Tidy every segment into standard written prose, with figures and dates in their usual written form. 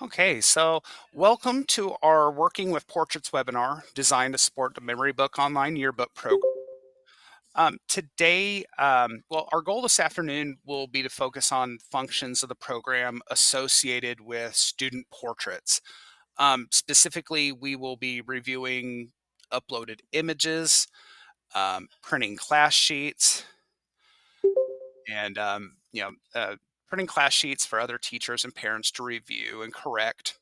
Okay, so welcome to our Working with Portraits webinar designed to support the Memory Book Online Yearbook program. Today, well, our goal this afternoon will be to focus on functions of the program associated with student portraits. Specifically, we will be reviewing uploaded images, printing class sheets, and printing class sheets for other teachers and parents to review and correct,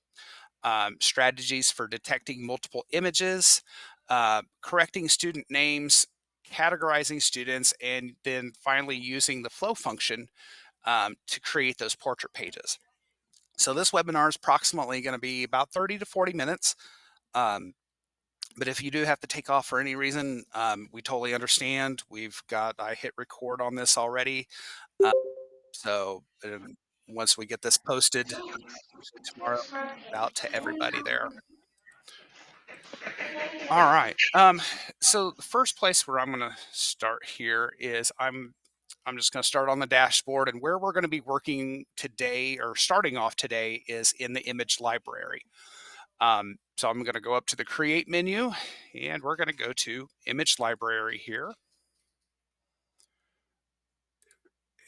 strategies for detecting multiple images, correcting student names, categorizing students, and then finally using the flow function to create those portrait pages. So this webinar is approximately going to be about 30 to 40 minutes. Um, but if you do have to take off for any reason, we totally understand. I hit record on this already. Uh, so once we get this posted tomorrow, out to everybody there. All right. So the first place where I'm going to start here is I'm just going to start on the dashboard, and where we're going to be working today or starting off today is in the image library. So I'm going to go up to the create menu, and we're going to go to image library here.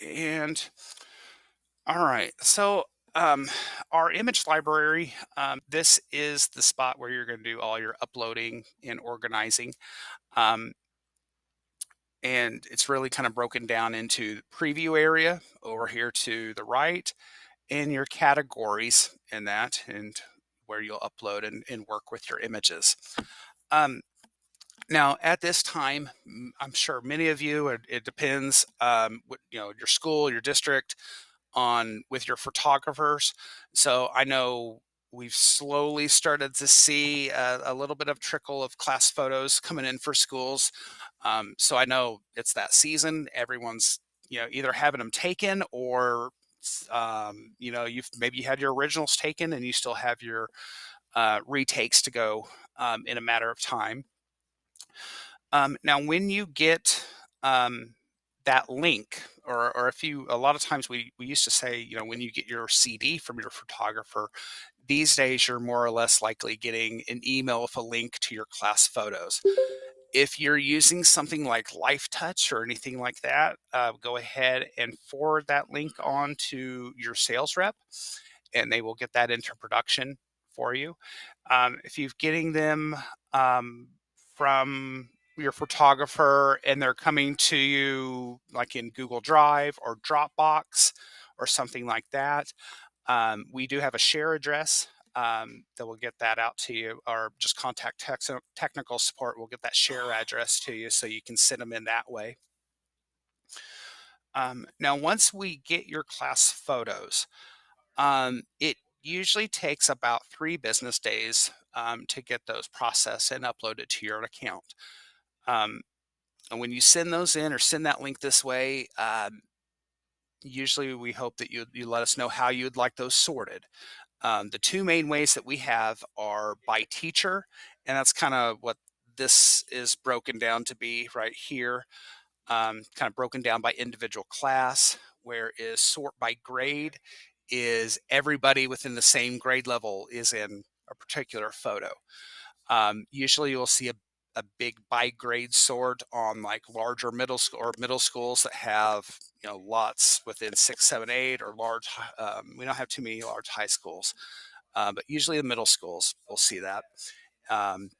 And all right, so our image library, this is the spot where you're going to do all your uploading and organizing. Um, and it's really kind of broken down into the preview area over here to the right and your categories in that and where you'll upload and work with your images. Um, Now, at this time, I'm sure many of you, it depends, your school, your district, on with your photographers. So I know we've slowly started to see a little bit of trickle of class photos coming in for schools. So I know it's that season. Everyone's either having them taken or you've maybe had your originals taken and you still have your retakes to go in a matter of time. Now, when you get that link, or if you, a lot of times we used to say, when you get your CD from your photographer, these days you're more or less likely getting an email with a link to your class photos. If you're using something like Life Touch or anything like that, go ahead and forward that link on to your sales rep, and they will get that into production for you. If you're getting them from your photographer and they're coming to you like in Google Drive or Dropbox or something like that, we do have a share address that will get that out to you, or just contact technical support. We'll get that share address to you so you can send them in that way. Now, once we get your class photos, it usually takes about 3 business days to get those processed and uploaded to your account. Um, and when you send those in or send that link this way, usually we hope that you let us know how you'd like those sorted. The two main ways that we have are by teacher, and that's kind of what this is broken down to be right here, kind of broken down by individual class, whereas sort by grade is everybody within the same grade level is in a particular photo. Usually you'll see a big by grade sort on like larger middle school or middle schools that have lots within 6, 7, 8 or large. We don't have too many large high schools, but usually the middle schools will see that. Um,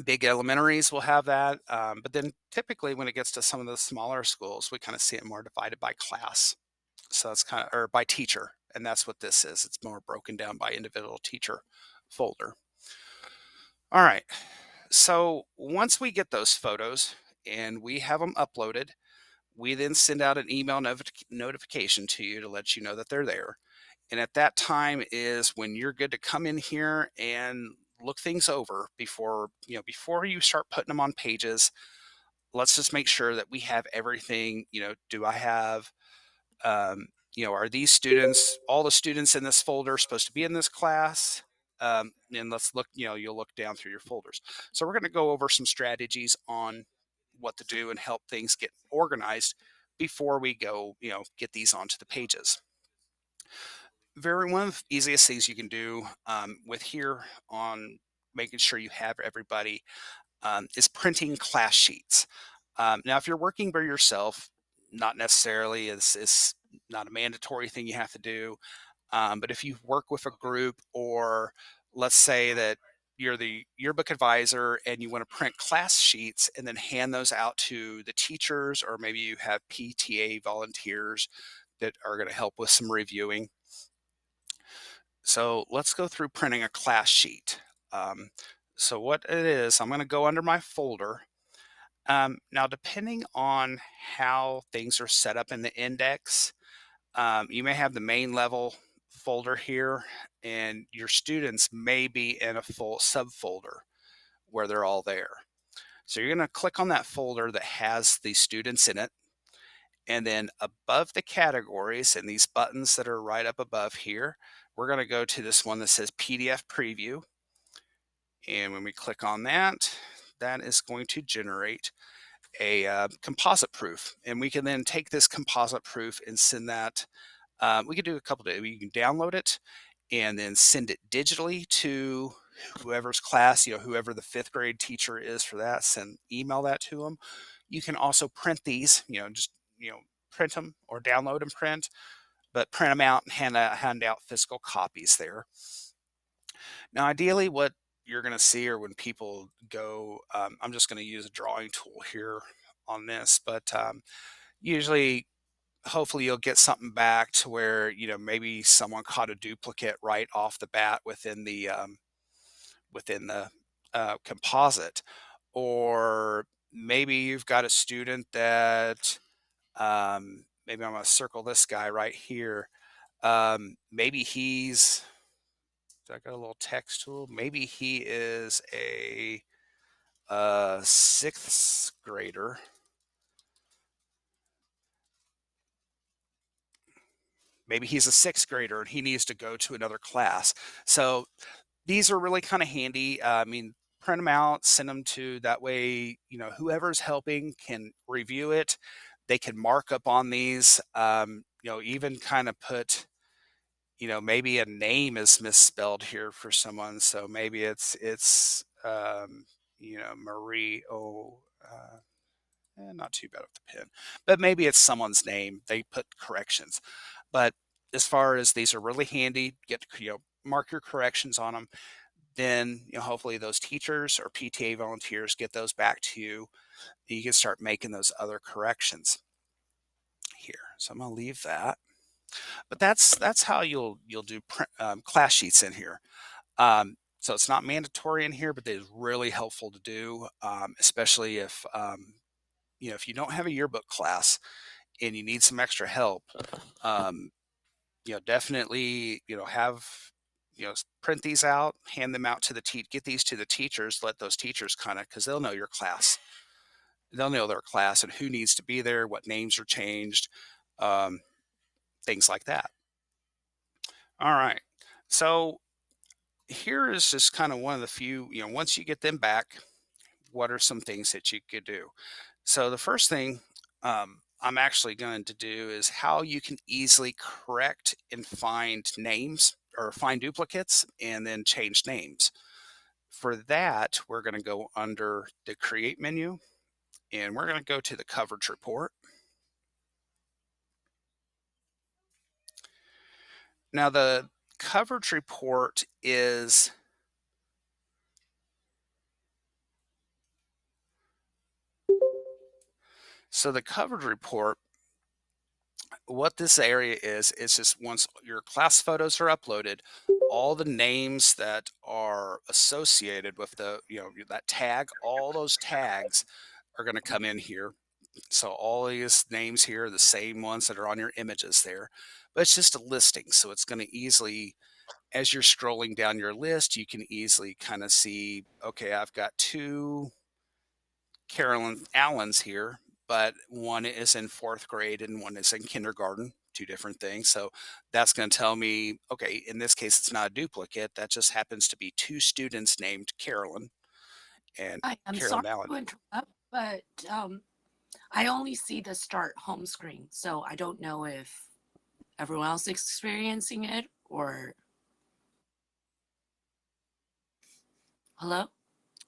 Big elementaries will have that, but then typically when it gets to some of the smaller schools, we kind of see it more divided by class. So that's kind of, or by teacher, and that's what this is. It's more broken down by individual teacher folder. All right. So once we get those photos and we have them uploaded, we then send out an email notification to you to let you know that they're there. And at that time is when you're good to come in here and look things over before you start putting them on pages. Let's just make sure that we have everything. Do I have are these students, all the students in this folder, supposed to be in this class? And let's look, you'll look down through your folders. So we're going to go over some strategies on what to do and help things get organized before we go, get these onto the pages. Very one of the easiest things you can do with here on making sure you have everybody is printing class sheets. Now, if you're working by yourself, not necessarily is not a mandatory thing you have to do. But if you work with a group, or let's say that you're the yearbook advisor and you want to print class sheets and then hand those out to the teachers, or maybe you have PTA volunteers that are going to help with some reviewing. So let's go through printing a class sheet. Um, so what it is, I'm going to go under my folder. Now, depending on how things are set up in the index, you may have the main level folder here, and your students may be in a full subfolder where they're all there. So you're going to click on that folder that has the students in it. And then above the categories and these buttons that are right up above here, we're going to go to this one that says PDF preview. And when we click on that, that is going to generate a composite proof. And we can then take this composite proof and send that. We can do a couple of, you can download it and then send it digitally to whoever's class, whoever the fifth grade teacher is for that, email that to them. You can also print these, just, print them or download and print, but print them out and hand out physical copies there. Now, ideally, what you're going to see, or when people go, I'm just going to use a drawing tool here on this, but usually, hopefully, you'll get something back to where, maybe someone caught a duplicate right off the bat within the composite, or maybe you've got a student that maybe I'm going to circle this guy right here. Maybe he's I got a little text tool. Maybe he is a sixth grader. Maybe he's a sixth grader and he needs to go to another class. So these are really kind of handy. I mean, print them out, send them to that way, whoever's helping can review it. They can mark up on these, even kind of put, maybe a name is misspelled here for someone. So maybe Marie. Not too bad with the pen, but maybe it's someone's name. They put corrections. But as far as these are really handy, mark your corrections on them. Then, hopefully those teachers or PTA volunteers get those back to you. And you can start making those other corrections here. So I'm going to leave that. But that's how you'll do class sheets in here. So it's not mandatory in here, but it is really helpful to do, especially if you don't have a yearbook class and you need some extra help. Um, definitely, print these out, hand them out to get these to the teachers, let those teachers because they'll know your class. They'll know their class and who needs to be there, what names are changed, um, things like that. All right. So here is just kind of one of the few, once you get them back, what are some things that you could do? So the first thing I'm actually going to do is how you can easily correct and find names, or find duplicates and then change names. For that, we're going to go under the Create menu, and we're going to go to the Coverage Report. Now, the Coverage Report is the Coverage Report, what this area is just once your class photos are uploaded, all the names that are associated with that tag, all those tags are going to come in here. So all these names here are the same ones that are on your images there, but it's just a listing. So it's going to easily, as you're scrolling down your list, you can easily kind of see, okay, I've got two Carolyn Allens here, but one is in fourth grade and one is in kindergarten, two different things. So that's going to tell me, okay, in this case, it's not a duplicate. That just happens to be two students named Carolyn and I'm sorry Carolyn Allen. to interrupt, but I only see the start home screen, so I don't know if everyone else is experiencing it or hello?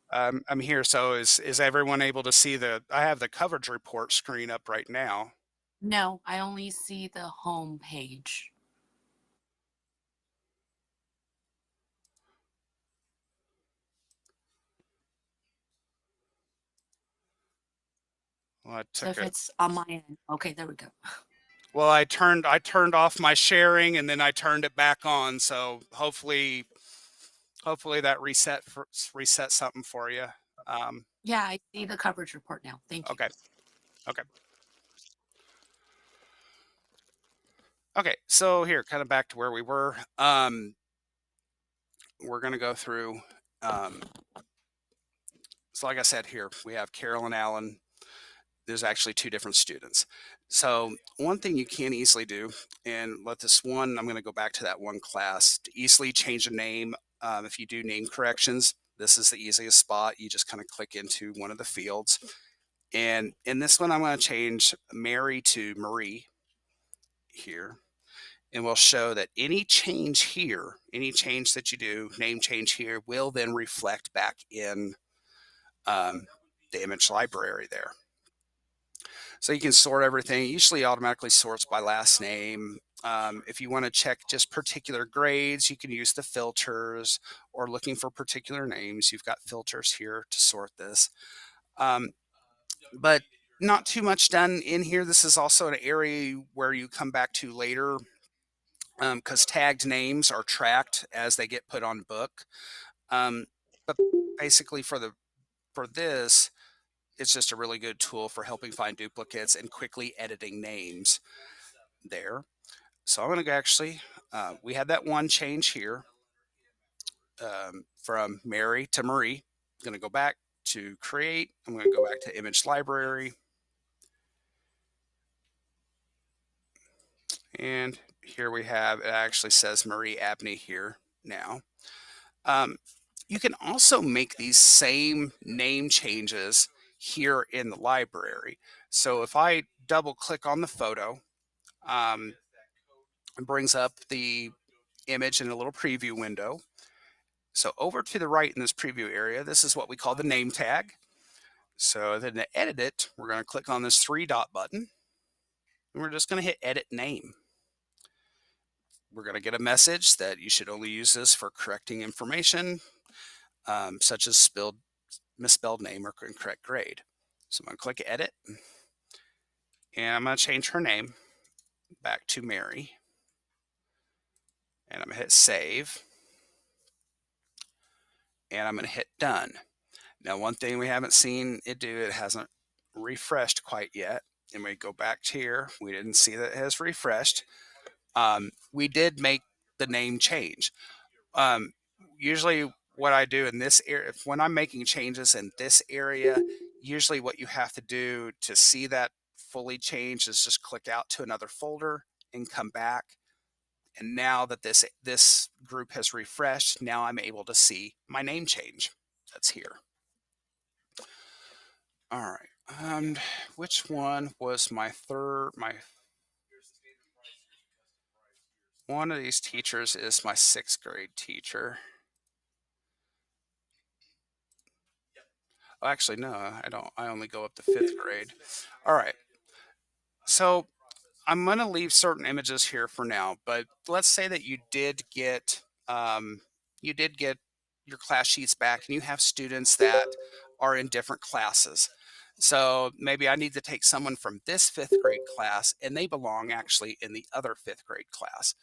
I'm here. So is everyone able to see I have the coverage report screen up right now. No, I only see the home page. Well, I So took if it. it's on my end, okay, there we go. Well, I turned off my sharing and then I turned it back on. So hopefully that reset something for you. Um, Yeah, I see the coverage report now. Thank you. okay. Okay. Okay. So here, kind of back to where we were. We're going to go through. Um, so like I said here, we have Carol and Alan. There's actually two different students. So one thing you can easily do, and let this one, I'm going to go back to that one class to easily change a name. If you do name corrections, this is the easiest spot. You just kind of click into one of the fields. And in this one, I'm going to change Mary to Marie here. And we'll show that any change here, any change that you do, name change here, will then reflect back in um, the image library there. So you can sort everything. It usually automatically sorts by last name. If you want to check just particular grades, you can use the filters, or looking for particular names. You've got filters here to sort this. Um, but not too much done in here. This is also an area where you come back to later, because tagged names are tracked as they get put on book. Um, but basically for this, it's just a really good tool for helping find duplicates and quickly editing names there. So I'm going to actually, we had that one change here, from Mary to Marie. I'm going to go back to create. I'm going to go back to image library. And here we have, it actually says Marie Abney here now. Um, you can also make these same name changes here in the library. So if I double click on the photo, um, it brings up the image in a little preview window. So over to the right in this preview area, this is what we call the name tag. So then to edit it, we're going to click on this three dot button and we're just going to hit edit name. We're going to get a message that you should only use this for correcting information, such as misspelled name or incorrect grade. So I'm going to click edit and I'm going to change her name back to Mary. And I'm going to hit save and I'm going to hit done. Now, one thing we haven't seen it do, it hasn't refreshed quite yet. And we go back to here, we didn't see that it has refreshed. We did make the name change. Um, Usually what I do in this area, when I'm making changes in this area, usually what you have to do to see that fully changed is just click out to another folder and come back. And now that this group has refreshed, now I'm able to see my name change that's here. All right. Which one was my third? My one of these teachers is my sixth grade teacher. Oh, actually, no, I don't. I only go up to fifth grade. All right. So I'm going to leave certain images here for now, but let's say that you did get your class sheets back and you have students that are in different classes. So maybe I need to take someone from this fifth grade class and they belong actually in the other fifth grade class.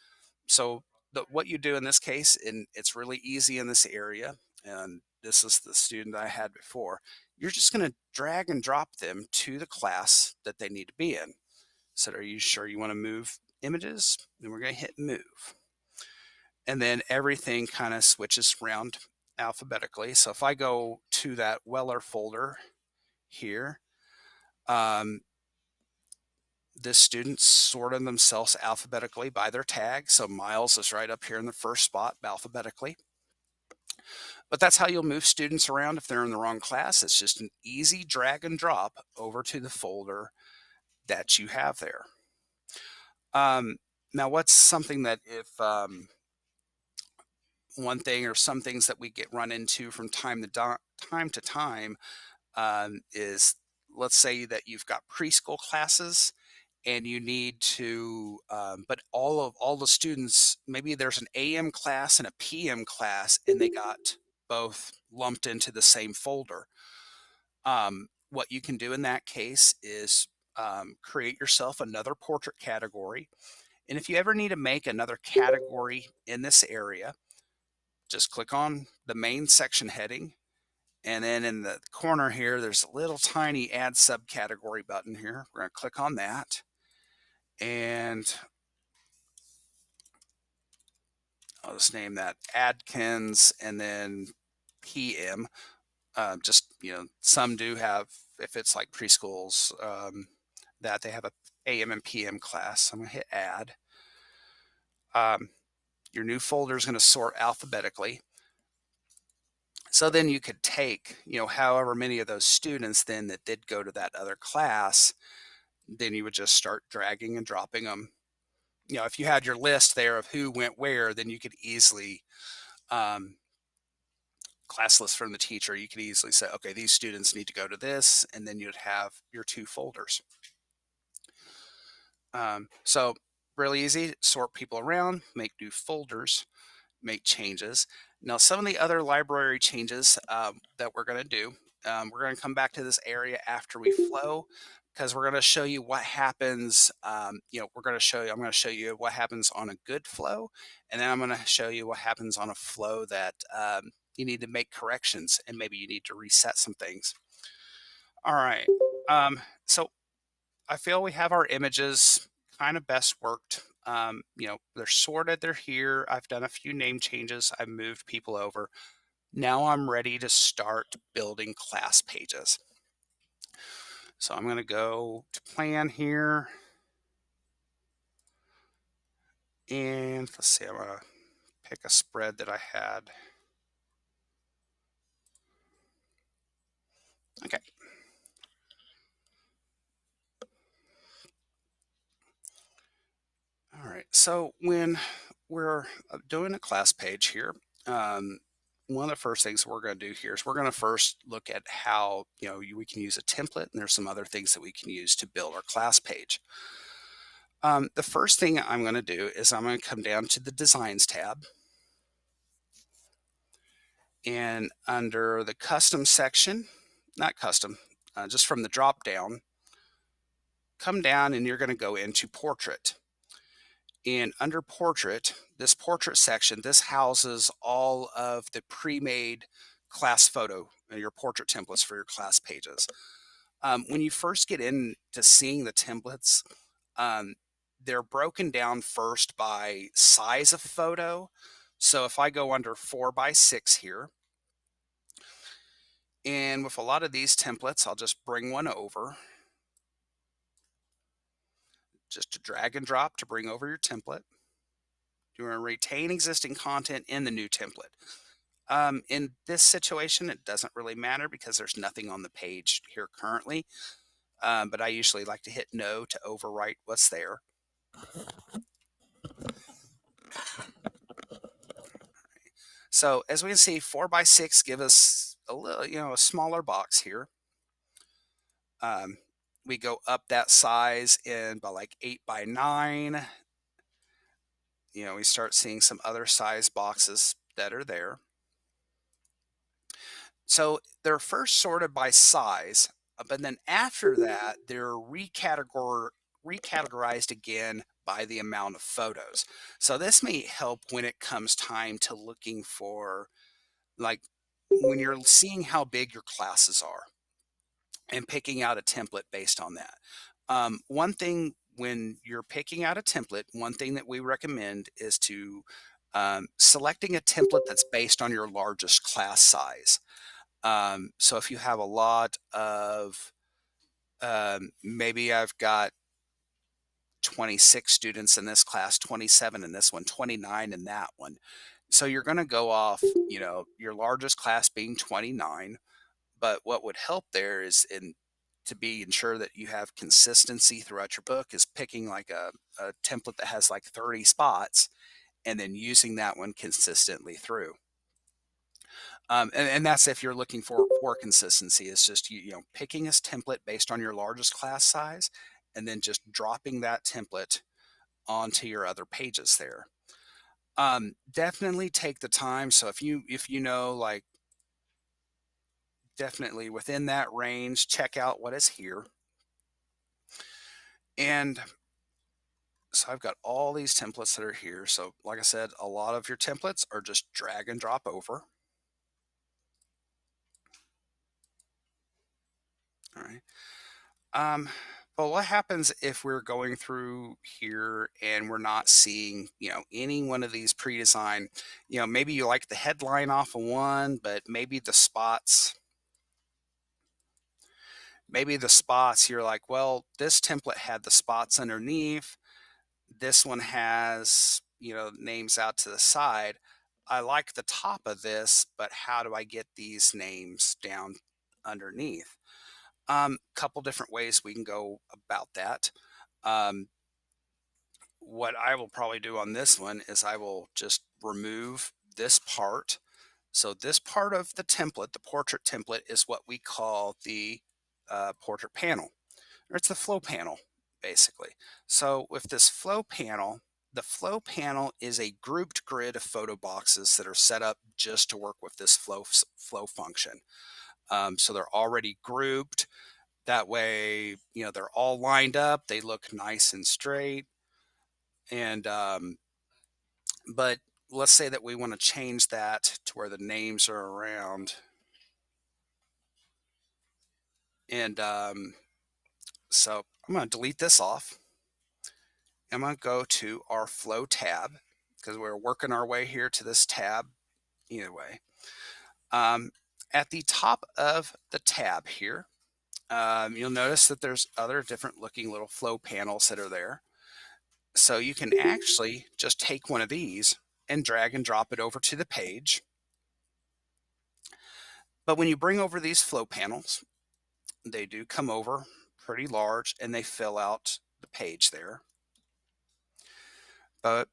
So what you do in this case, and it's really easy in this area, and this is the student I had before, you're just going to drag and drop them to the class that they need to be in. So are you sure you want to move images? Then we're going to hit move. And then everything kind of switches around alphabetically. So if I go to that Weller folder here, um, the students sorted themselves alphabetically by their tag. So Miles is right up here in the first spot alphabetically. But that's how you'll move students around if they're in the wrong class. It's just an easy drag and drop over to the folder that you have there. Um, Now, what's something that one thing or some things that we get run into from time to time is, let's say that you've got preschool classes and you need to, but all the students, maybe there's an AM class and a PM class, and they got both lumped into the same folder. What you can do in that case is create yourself another portrait category. And if you ever need to make another category in this area, just click on the main section heading. And then in the corner here, there's a little tiny add subcategory button here. We're going to click on that. And I'll just name that Adkins and then PM. Just, some do have, if it's like preschools, that they have a AM and PM class. I'm going to hit add. Um, your new folder is going to sort alphabetically. So then you could take, however many of those students then that did go to that other class, then you would just start dragging and dropping them. If you had your list there of who went where, then you could easily, um, class list from the teacher, you could easily say, okay, these students need to go to this, and then you'd have your two folders. So really easy, sort people around, make new folders, make changes. Now, some of the other library changes that we're going to do, we're going to come back to this area after we flow, because we're going to show you what happens. I'm going to show you what happens on a good flow, and then I'm going to show you what happens on a flow that you need to make corrections and maybe you need to reset some things. All right. So I feel we have our images kind of best worked. They're sorted, they're here. I've done a few name changes, I've moved people over. Now I'm ready to start building class pages. So I'm going to go to plan here. And let's see, I'm going to pick a spread that I had. Okay. All right. So when we're doing a class page here, one of the first things we're going to do here is we're going to first look at how we can use a template, and there's some other things that we can use to build our class page. The first thing I'm going to do is I'm going to come down to the Designs tab, and under the Custom section, not Custom, just from the drop down, come down and you're going to go into Portrait. And under Portrait, this Portrait section, this houses all of the pre-made class photo, your portrait templates for your class pages. When you first get into seeing the templates, they're broken down first by size of photo. So if I go under 4x6 here, and with a lot of these templates, I'll just bring one over, just to drag and drop to bring over your template. You want to retain existing content in the new template. In this situation, it doesn't really matter because there's nothing on the page here currently, but I usually like to hit no to overwrite what's there. So as we can see, 4x6 give us a little, a smaller box here. We go up that size in by like 8x9. We start seeing some other size boxes that are there. So they're first sorted by size, but then after that, they're recategorized again by the amount of photos. So this may help when it comes time to looking for, like, when you're seeing how big your classes are and picking out a template based on that. One thing when you're picking out a template, one thing that we recommend is to selecting a template that's based on your largest class size. So if you have a lot of, maybe I've got 26 students in this class, 27 in this one, 29 in that one. So you're going to go off, your largest class being 29. But what would help there is to be ensure that you have consistency throughout your book is picking like a template that has like 30 spots and then using that one consistently through. And that's if you're looking for consistency. It's just picking a template based on your largest class size, and then just dropping that template onto your other pages there. Definitely take the time. So if you know, like, definitely within that range, check out what is here. And so I've got all these templates that are here. So like I said, a lot of your templates are just drag and drop over. All right. Um, but what happens if we're going through here and we're not seeing, any one of these pre-designed, maybe you like the headline off of one, but maybe the spots, you're like, well, this template had the spots underneath. This one has, names out to the side. I like the top of this, but how do I get these names down underneath? Couple different ways we can go about that. Um, what I will probably do on this one is I will just remove this part. So this part of the template, the portrait template, is what we call the portrait panel, or it's the flow panel, basically. So with this flow panel, the flow panel is a grouped grid of photo boxes that are set up just to work with this flow function. So they're already grouped. That way, they're all lined up. They look nice and straight. And but let's say that we want to change that to where the names are around. And so I'm going to delete this off. I'm going to go to our flow tab because we're working our way here to this tab either way. At the top of the tab here, you'll notice that there's other different looking little flow panels that are there. So you can actually just take one of these and drag and drop it over to the page. But when you bring over these flow panels, they do come over pretty large and they fill out the page there. But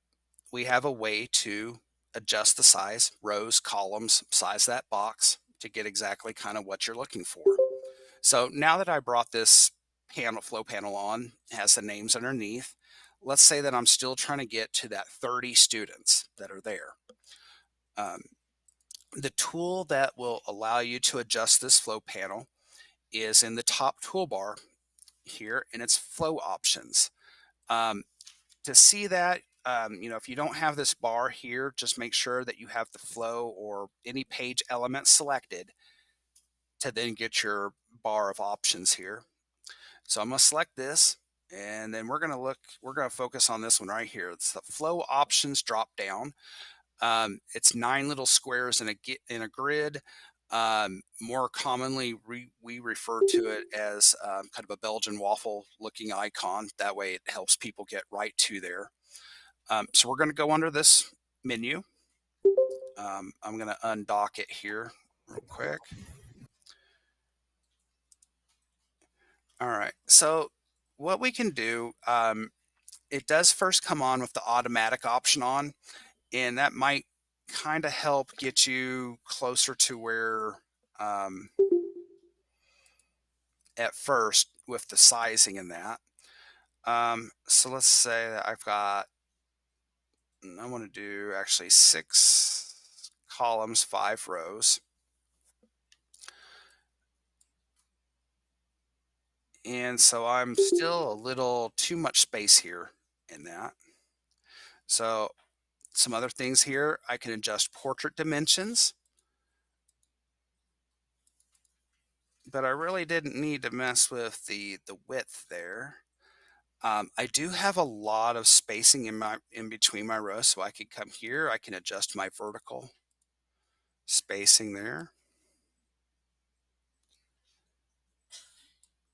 we have a way to adjust the size, rows, columns, size that box to get exactly kind of what you're looking for. So now that I brought this flow panel on, it has the names underneath. Let's say that I'm still trying to get to that 30 students that are there. The tool that will allow you to adjust this flow panel is in the top toolbar here, and it's flow options. Um, to see that, if you don't have this bar here, just make sure that you have the flow or any page element selected to then get your bar of options here. So I'm going to select this, and then we're going to focus on this one right here. It's the flow options drop down. It's 9 little squares in a grid. More commonly, we refer to it as kind of a Belgian waffle looking icon. That way it helps people get right to there. So we're going to go under this menu. I'm going to undock it here real quick. All right. So what we can do, it does first come on with the automatic option on, and that might kind of help get you closer to where at first with the sizing in that. So let's say that I want to do actually 6 columns, 5 rows. And so I'm still a little too much space here in that. So some other things here, I can adjust portrait dimensions, but I really didn't need to mess with the width there. I do have a lot of spacing in between my rows, so I could come here, I can adjust my vertical spacing there.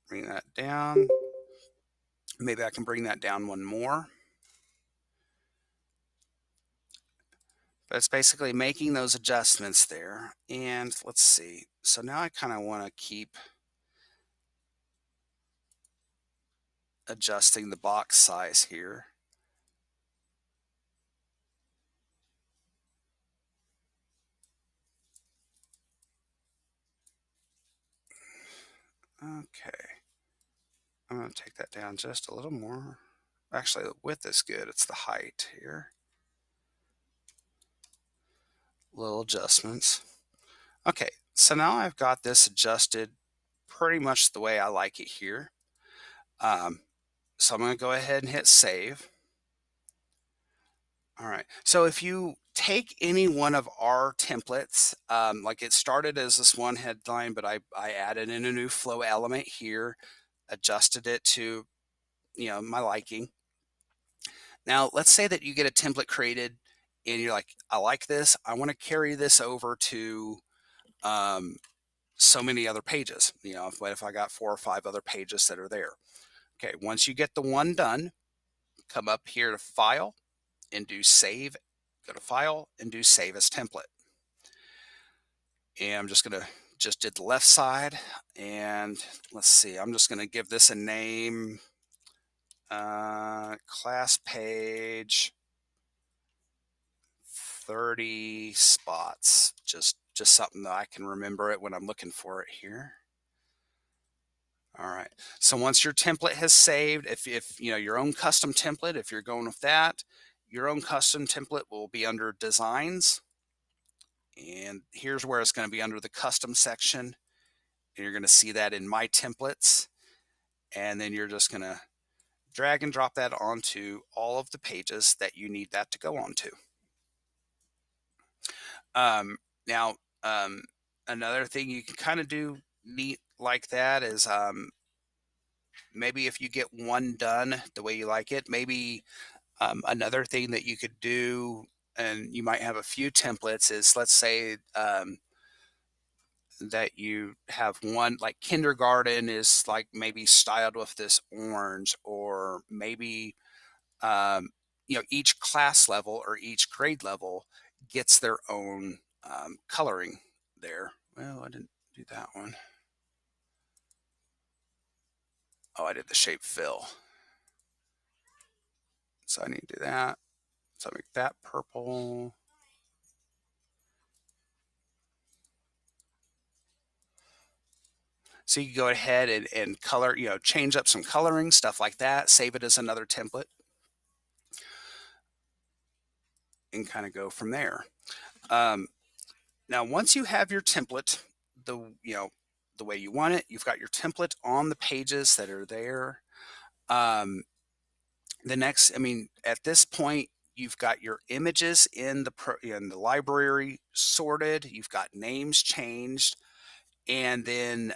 Bring that down. Maybe I can bring that down one more. But it's basically making those adjustments there. And let's see. So now I kind of want to keep adjusting the box size here. Okay, I'm going to take that down just a little more. Actually, the width is good. It's the height here. Little adjustments. Okay, so now I've got this adjusted pretty much the way I like it here. Um, so I'm going to go ahead and hit save. All right. So if you take any one of our templates, like it started as this one headline, but I added in a new flow element here, adjusted it to, my liking. Now, let's say that you get a template created and you're like, I like this. I want to carry this over to um, so many other pages. What if I got 4 or 5 other pages that are there? Okay. Once you get the one done, come up here to File and do Save. Go to File and do Save as Template. And I'm just going to just did the left side. And let's see, I'm just going to give this a name, class page 30 spots. Just something that I can remember it when I'm looking for it here. All right. So once your template has saved, if your own custom template, if you're going with that, your own custom template will be under Designs. And here's where it's going to be under the Custom section. And you're going to see that in My Templates. And then you're just going to drag and drop that onto all of the pages that you need that to go onto. Now, another thing you can kind of do neat like that is maybe if you get one done the way you like it, maybe another thing that you could do, and you might have a few templates, is let's say that you have one like kindergarten is like maybe styled with this orange, or maybe each class level or each grade level gets their own coloring there. Well, I didn't do that one. Oh, I did the shape fill. So I need to do that. So I make that purple. So you can go ahead and color, change up some coloring, stuff like that, save it as another template, and kind of go from there. Um, Now, once you have your template, the way you want it, you've got your template on the pages that are there. Um, at this point, you've got your images in the library sorted. You've got names changed, and then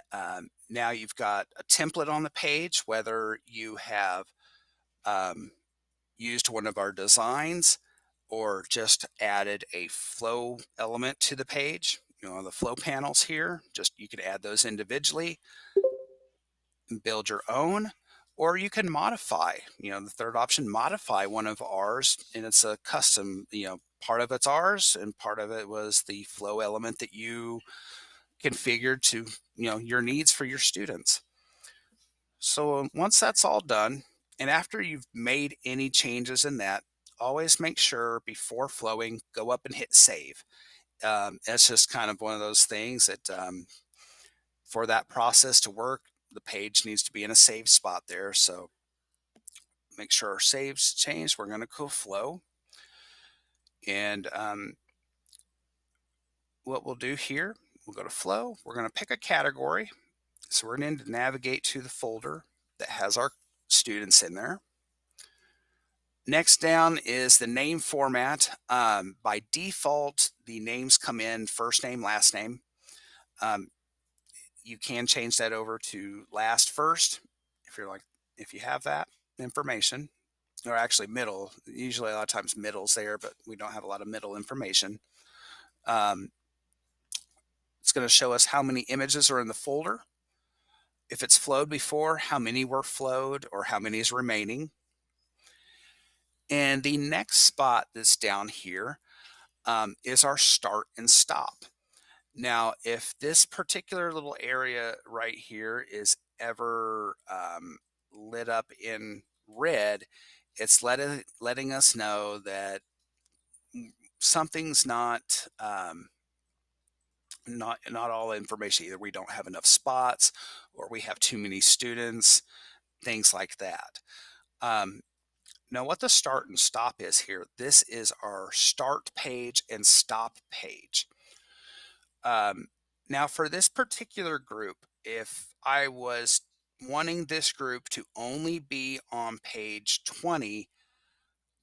now you've got a template on the page. Whether you have um, used one of our designs or just added a flow element to the page, the flow panels here, just you could add those individually and build your own, or you can modify, the third option, modify one of ours, and it's a custom, part of it's ours and part of it was the flow element that you configured to, your needs for your students. So once that's all done, and after you've made any changes in that, always make sure before flowing, go up and hit save. It's just kind of one of those things that for that process to work, the page needs to be in a save spot there. So make sure our saves changed. We're going to go flow. And what we'll do here, we'll go to flow. We're going to pick a category. So we're going to navigate to the folder that has our students in there. Next down is the name format. By default, the names come in first name, last name. You can change that over to last first if you have that information, or actually middle. Usually a lot of times middle's there, but we don't have a lot of middle information. It's going to show us how many images are in the folder. If it's flowed before, how many were flowed or how many is remaining. And the next spot that's down here is our start and stop. Now, if this particular little area right here is ever lit up in red, it's letting us know that something's not Not all information. Either we don't have enough spots or we have too many students, things like that. Um, Now, what the start and stop is here, this is our start page and stop page. Um, Now, for this particular group, if I was wanting this group to only be on page 20,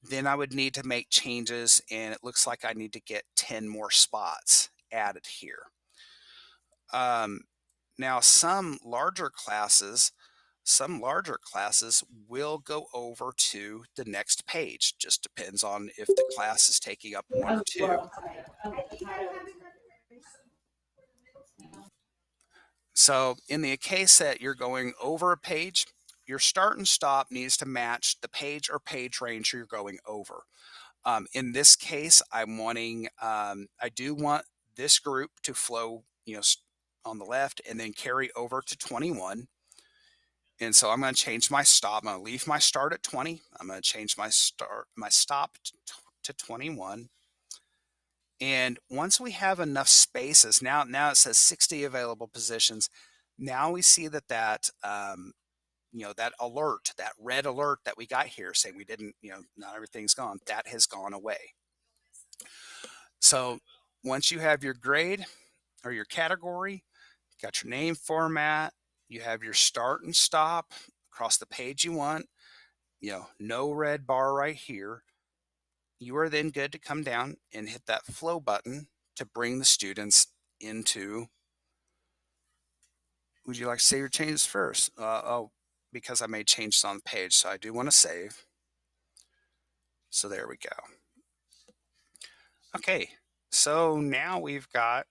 then I would need to make changes, and it looks like I need to get 10 more spots added here. Um, Now, some larger classes will go over to the next page. Just depends on if the class is taking up one or two. So in the case that you're going over a page, your start and stop needs to match the page or page range you're going over. In this case, I do want this group to flow, on the left and then carry over to 21. And so I'm going to change my stop. I'm going to leave my start at 20. I'm going to change my stop to 21. And once we have enough spaces, now it says 60 available positions. Now we see that alert, that red alert that we got here saying we didn't, not everything's gone, that has gone away. So once you have your grade or your category, got your name format, you have your start and stop across the page you want, no red bar right here, you are then good to come down and hit that flow button to bring the students into. Would you like to save your changes first? Oh, because I made changes on the page, so I do want to save. So there we go. Okay, so now we've got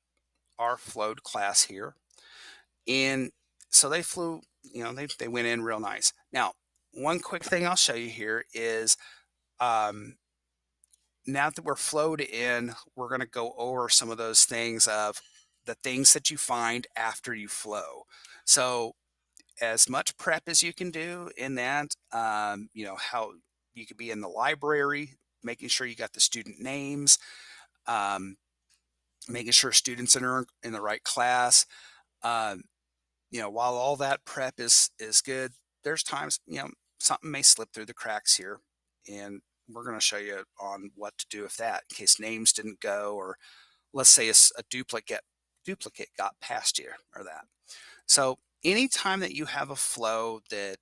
our flowed class here. And so they flew, they went in real nice. Now, one quick thing I'll show you here is um, now that we're flowed in, we're going to go over some of those things of the things that you find after you flow. So as much prep as you can do in that, how you could be in the library, making sure you got the student names, um, making sure students are in the right class. Um, while all that prep is good, there's times, something may slip through the cracks here, and we're going to show you on what to do with that in case names didn't go, or let's say a duplicate got past you or that. So anytime that you have a flow that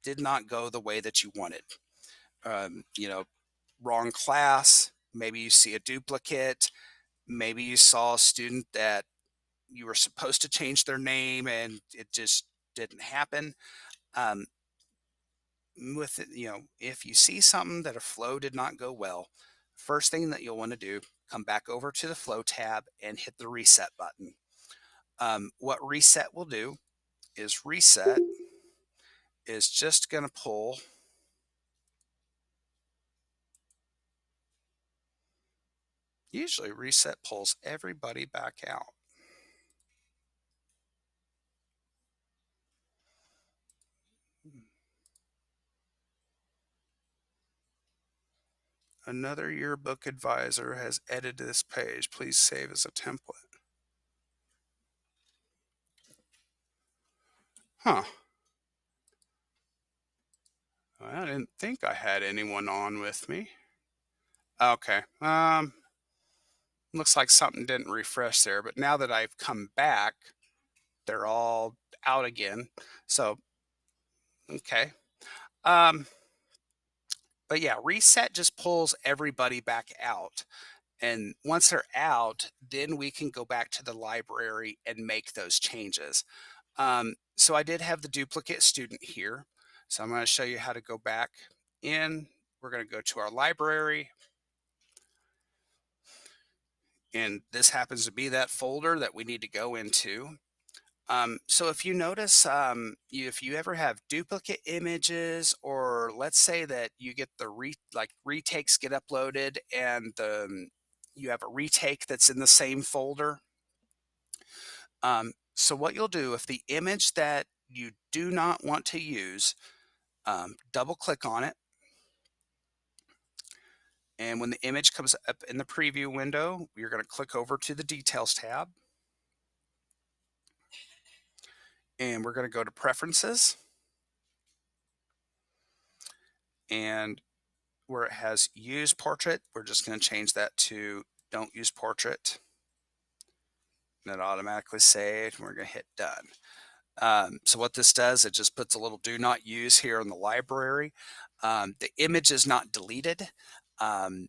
did not go the way that you wanted, um, you know, wrong class, maybe you see a duplicate, maybe you saw a student that you were supposed to change their name and it just didn't happen. Um, if you see something that a flow did not go well, first thing that you'll want to do, come back over to the flow tab and hit the reset button. What reset will do is reset is just going to pull usually reset pulls everybody back out. Another yearbook advisor has edited this page. Please save as a template. Huh. Well, I didn't think I had anyone on with me. Okay. Looks like something didn't refresh there, but now that I've come back, they're all out again. So, okay. Um, but yeah, reset just pulls everybody back out. And once they're out, then we can go back to the library and make those changes. So I did have the duplicate student here. So I'm going to show you how to go back in. We're going to go to our library. And this happens to be that folder that we need to go into. So if you notice, if you ever have duplicate images, or let's say that you get retakes get uploaded and you have a retake that's in the same folder. So what you'll do, if the image that you do not want to use, double click on it. And when the image comes up in the preview window, you're going to click over to the details tab. and we're going to go to preferences, and where it has use portrait, we're just going to change that to don't use portrait. And it automatically saved, and we're going to hit done. So what this does, it just puts a little do not use here in the library. The image is not deleted. Um,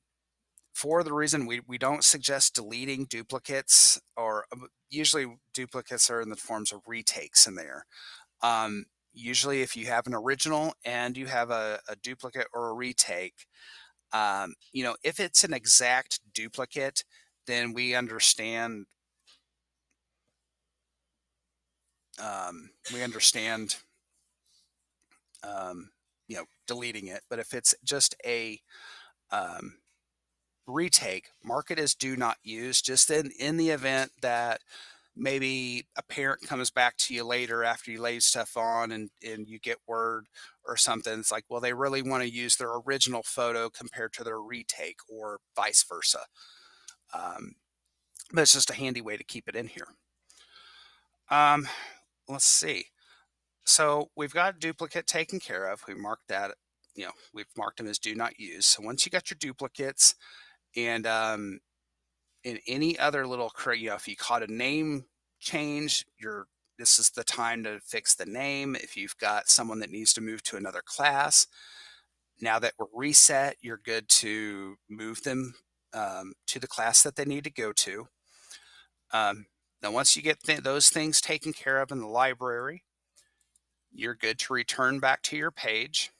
for the reason we don't suggest deleting duplicates, or usually duplicates are in the forms of retakes in there. Usually if you have an original and you have a duplicate or a retake, if it's an exact duplicate, then we understand um, deleting it. But if it's just a um, retake, mark it as do not use, just in the event that maybe a parent comes back to you later after you lay stuff on, and you get word or something. It's like, well, they really want to use their original photo compared to their retake, or vice versa. Um, but it's just a handy way to keep it in here. Um, let's see. So we've got a duplicate taken care of. We marked that, we've marked them as do not use. So once you got your duplicates, and in any other little, if you caught a name change, this is the time to fix the name. If you've got someone that needs to move to another class, now that we're reset, you're good to move them to the class that they need to go to. Now, once you get those things taken care of in the library, you're good to return back to your page.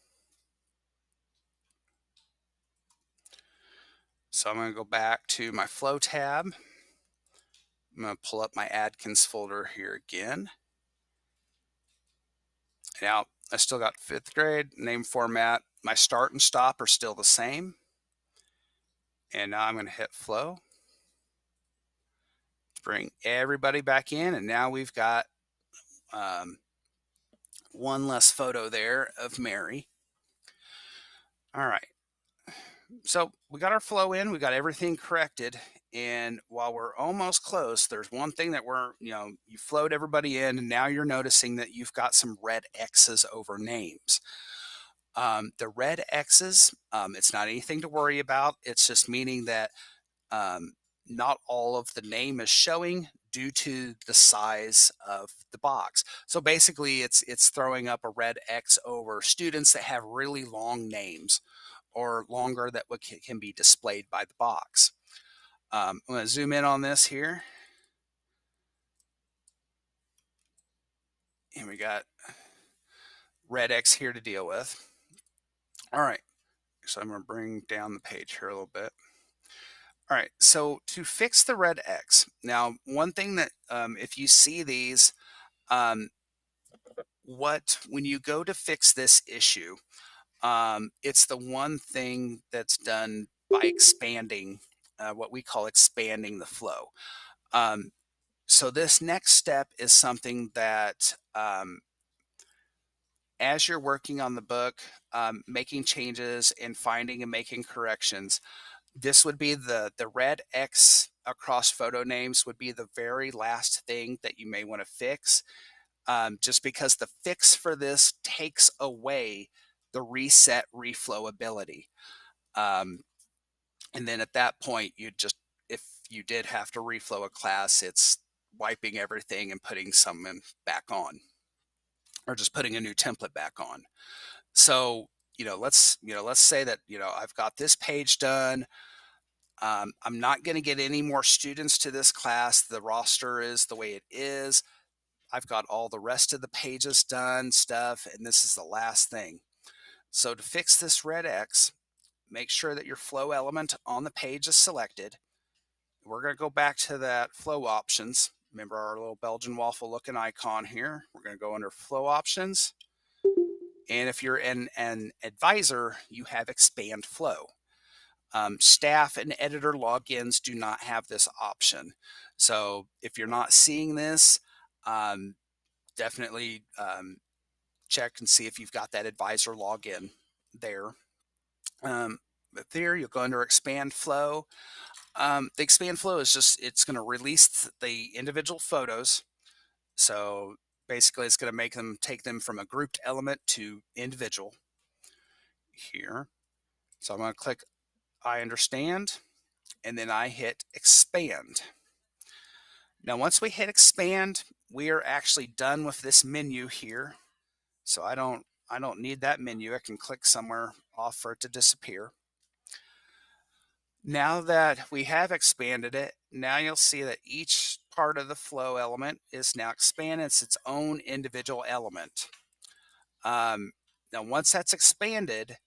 So I'm going to go back to my flow tab. I'm going to pull up my Adkins folder here again. Now, I still got 5th grade, name format. My start and stop are still the same. And now I'm going to hit flow. Bring everybody back in, and now we've got one less photo there of Mary. All right. So we got our flow in, we got everything corrected. And while we're almost close, there's one thing that you flowed everybody in, and now you're noticing that you've got some red X's over names. The red X's, it's not anything to worry about. It's just meaning that um, not all of the name is showing due to the size of the box. So basically, it's throwing up a red X over students that have really long names, or longer, that can be displayed by the box. I'm going to zoom in on this here. And we got red X here to deal with. All right. So I'm going to bring down the page here a little bit. All right. So to fix the red X, now one thing that if you see these, um, when you go to fix this issue, it's the one thing that's done by expanding, what we call expanding the flow. So this next step is something that, as you're working on the book, making changes and finding and making corrections, this would be the red X across photo names would be the very last thing that you may want to fix, just because the fix for this takes away the reset reflow ability. And then at that point, if you did have to reflow a class, it's wiping everything and putting something back on, or just putting a new template back on. So, let's say that, I've got this page done. I'm not going to get any more students to this class. The roster is the way it is. I've got all the rest of the pages done, stuff, and this is the last thing. So to fix this red X, make sure that your flow element on the page is selected. We're going to go back to that flow options. Remember our little Belgian waffle looking icon here. We're going to go under flow options. And if you're an advisor, you have expand flow. Staff and editor logins do not have this option. So if you're not seeing this, definitely check and see if you've got that advisor login there. But there, you'll go under expand flow. The expand flow is it's going to release the individual photos. So Basically, it's going to make them take them from a grouped element to individual here. So I'm going to click I understand, and then I hit expand. Now, once we hit expand, we are actually done with this menu here. So I don't need that menu. I can click somewhere off for it to disappear. Now that we have expanded it, now you'll see that each part of the flow element is now expanded. It's its own individual element. Now, once that's expanded,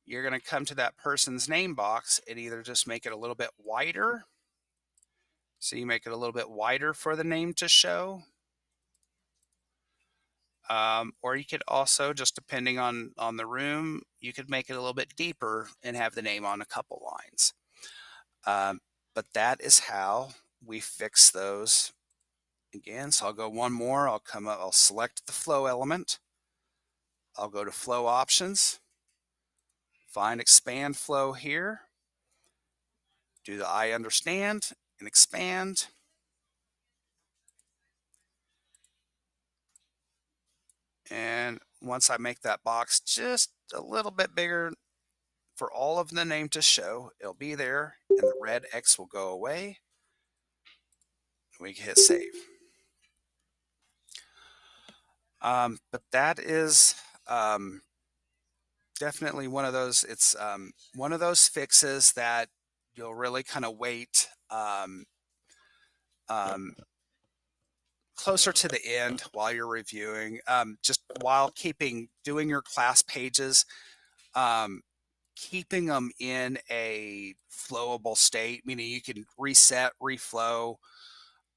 you're going to come to that person's name box and either just make it a little bit wider. So you make it a little bit wider for the name to show. Or you could also, just depending on the room, you could make it a little bit deeper and have the name on a couple lines. But that is how we fix those again. So I'll go one more. I'll come up, I'll select the flow element. I'll go to flow options, find expand flow here, do the I understand and expand. And once I make that box just a little bit bigger for all of the name to show, it'll be there and the red X will go away. We can hit save. But that is definitely one of those. It's one of those fixes that you'll really kind of wait um, closer to the end while you're reviewing, just while doing your class pages, um, keeping them in a flowable state, meaning you can reset, reflow,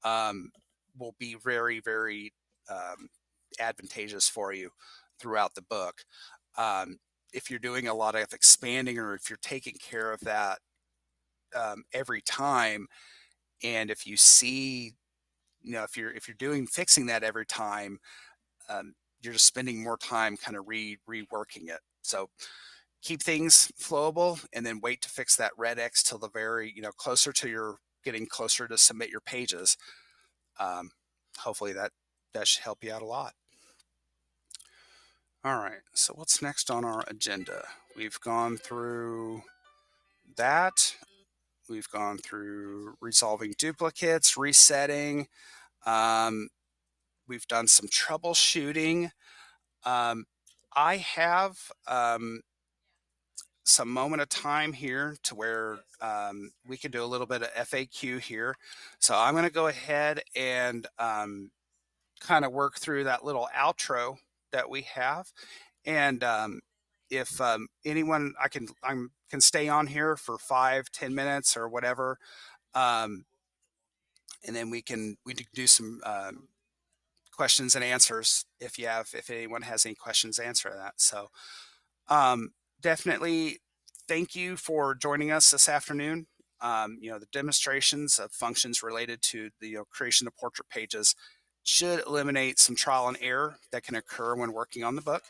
um, will be very, very advantageous for you throughout the book. Um, if you're doing a lot of expanding, or if you're taking care of that every time, and if you see, if you're doing fixing that every time, you're just spending more time kind of reworking it. So keep things flowable, and then wait to fix that red X till the very, closer to your getting closer to submit your pages. Um, Hopefully that should help you out a lot. All right, so what's next on our agenda? We've gone through that. We've gone through resolving duplicates, resetting. Um, we've done some troubleshooting. Um, I have some moment of time here to where we can do a little bit of FAQ here. So I'm going to go ahead and kind of work through that little outro that we have. And if anyone, I can stay on here for 5-10 minutes or whatever, um, and then we can do some questions and answers if anyone has any questions, answer that. So um, definitely thank you for joining us this afternoon. The demonstrations of functions related to the creation of portrait pages should eliminate some trial and error that can occur when working on the book.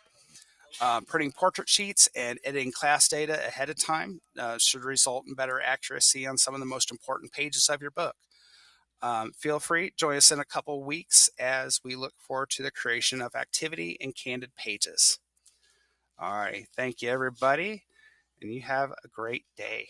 Printing portrait sheets and editing class data ahead of time should result in better accuracy on some of the most important pages of your book. Feel free, join us in a couple weeks as we look forward to the creation of activity and candid pages. All right, thank you everybody, and you have a great day.